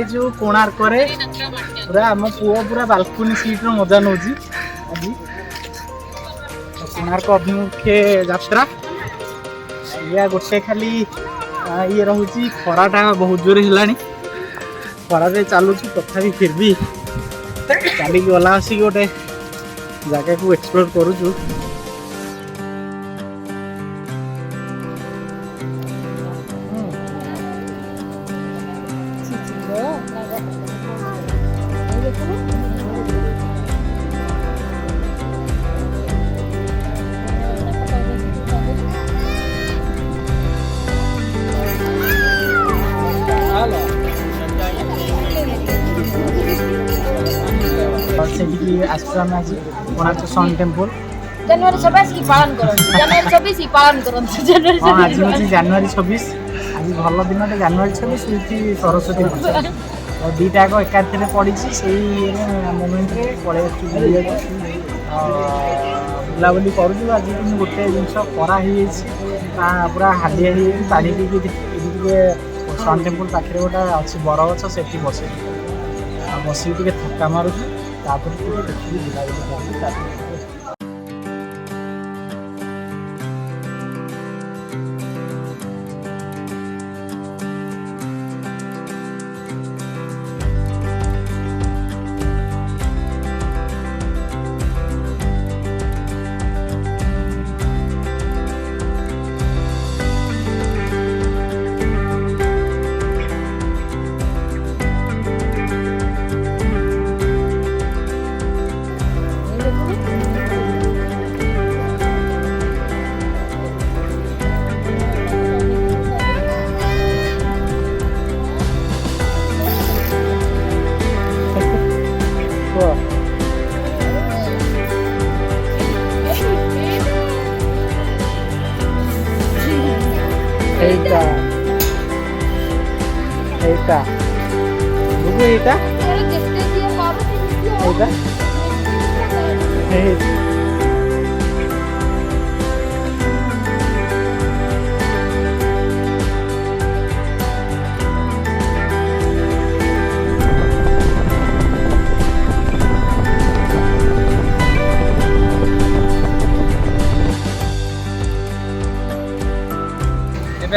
आइजु कोणार्क रे पूरा आम पुओ पूरा बालकनी सीट रो मजा नौजी आज कोणार्क अभिमुखे यात्रा या गोटे खाली ये रोची खराटा बहुत जोर है खरारे चलुची तथापि फिर भी चलिक गला आसिक गोटे जगह को एक्सप्लोर करूँ कोणार्क सन टेम्पल जनवरी 26 की पालन करो जनवरी 26 की पालन करो आज हूँ जनवरी 26 आज भल दिन जनवरी 26 हूँ सरस्वती पूजा और दुईटा एकाथरे पड़ी से मोमेंट रे पड़े बुलाबुली करूँ आज गोटे जिन कर पूरा हालिया पानी पी सन टेम्पल पाखे गोटे अच्छी बर गछ से बस बसिक थका मारूँ देखिए बुलाबुली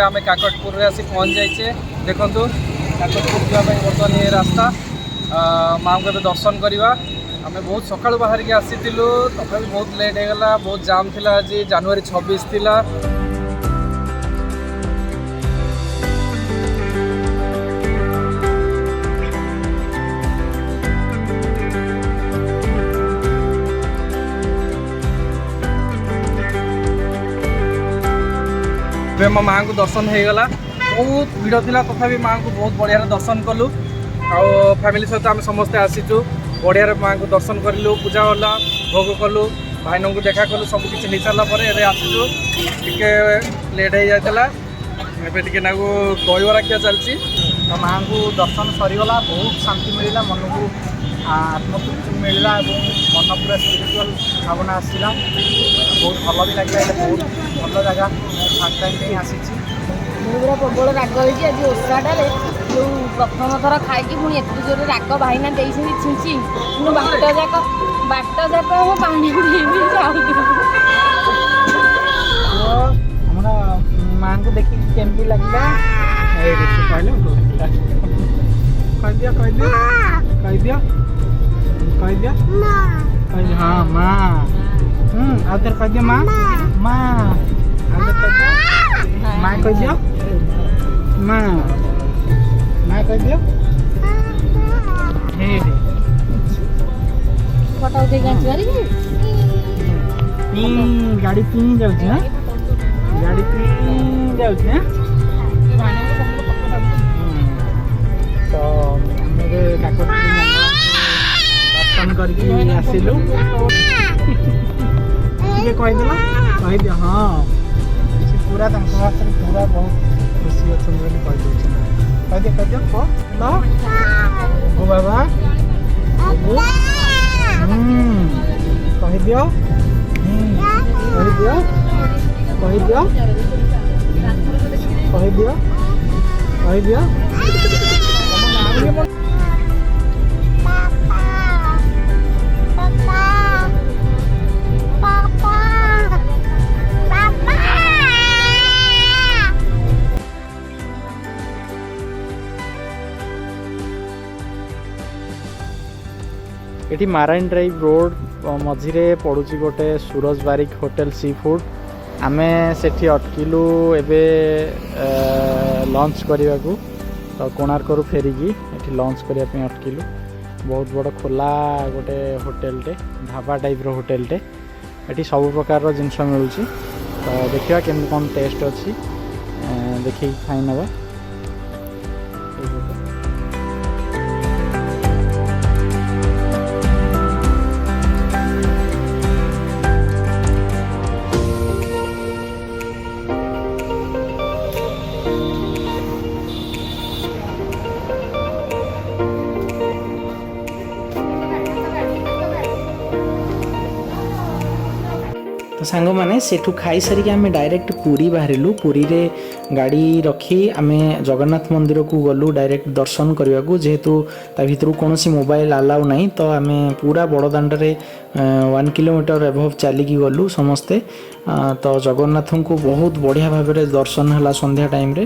आम काकटपुर आसी पहुँच जाइए देखु काकटपुर जावाई बर्तमान ये रास्ता माँ को दर्शन करवा आम बहुत सकाळु बाहर के आसीलु तथापि बहुत लेट होगला बहुत जाम थिला आज जनवरी 26 थिला मो माँ को दर्शन हो गला बहुत भीड़ थिला तथापि माँ को बहुत बढ़िया दर्शन कलु आ फैमिली सहित आम समस्ते आसीचु बढ़िया माँ को दर्शन कलु पूजा गला भोग कलु भाईन को देखा कलु सब किसी हो सारापर ए आसीचु टिके लेट हो जाता टे नाकू दहीबरा खिया चलती तो माँ को दर्शन सरीगला बहुत शांति मिलला मन को आत्मतृप्ति मिलला मन पूरा स्पिरिचुअल भावना आसला बहुत भल भी लगे बहुत भल जगह फर्स्ट टाइम आसी पूरा प्रबल राग होगी आज ओषाटे जो प्रथम थर खाई पुणी एत जोर राग भाईना छींची बाट जाक वो पानी माँ को देखिए केमती लगे कह हाँ माँ आदर कह दिया माँ माँ आदर कह दिया माँ कह दिया माँ माँ कह दिया फोटो उठे गाड़ी पी जाऊँ गाड़ी पी जाऊँ तो दर्शन करके आसिलु कहीदे हाँ पूरा पूरा बहुत खुशी अच्छे कहीदे गो बाबा कहीदि कहीदि ଏଠି ମାରାଇନ୍ ड्राइव रोड मझिरे पड़ुची गोटे सूरज बारिक होटेल सी फूड आमे सेठी अटकिलु एबे लंच करने को तो कोणार्करू फेरिकी एठी लंच करने अटकिलु बहुत बड़ खोला गोटे होटेलटे ढाबा टाइप रो होटेलटे एठी सब प्रकार जिनस मिलूँ तो देखा केमती कौन टेस्ट अच्छी देखिए खाई नवा तो सांग मैंने सेठू खाई सारिक आम डायरेक्ट पुरी बाहरिलु पुरी रे गाड़ी रखी आम जगन्नाथ मंदिर को गलु डायरेक्ट दर्शन करने को जेहेतु ता भीतर कौन मोबाइल अलाउ नहीं तो आम पूरा बड़दाण्ड रे 1 किलोमीटर एभव चलिकी गलु समस्ते तो जगन्नाथ को बहुत बढ़िया भाव में दर्शन है संध्या टाइम रे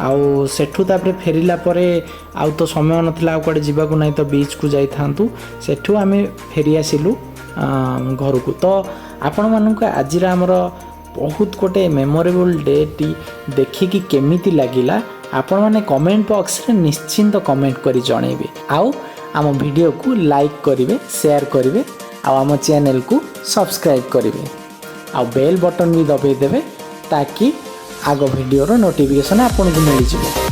आउ सेठू तापर फेरिला परे आउ तो समय नथिला आउ कड़े जीवा नहीं तो बीच को जाई थांतु सेठू आम फेरी आसिलु घर को तो आपण मानक आज आमर बहुत गोटे मेमोरेबल डे टी देखिकी केमिति लागिला आपण माने कमेंट बॉक्स रे निश्चिंत कमेंट करी जणेबे आउ आम वीडियो को लाइक करिवे शेयर करिवे आउ आम चैनल को सब्सक्राइब करिवे आउ बेल बटन भी दबाई देवे ताकि आगो वीडियो रो नोटिफिकेशन आपन को मिल जिवो।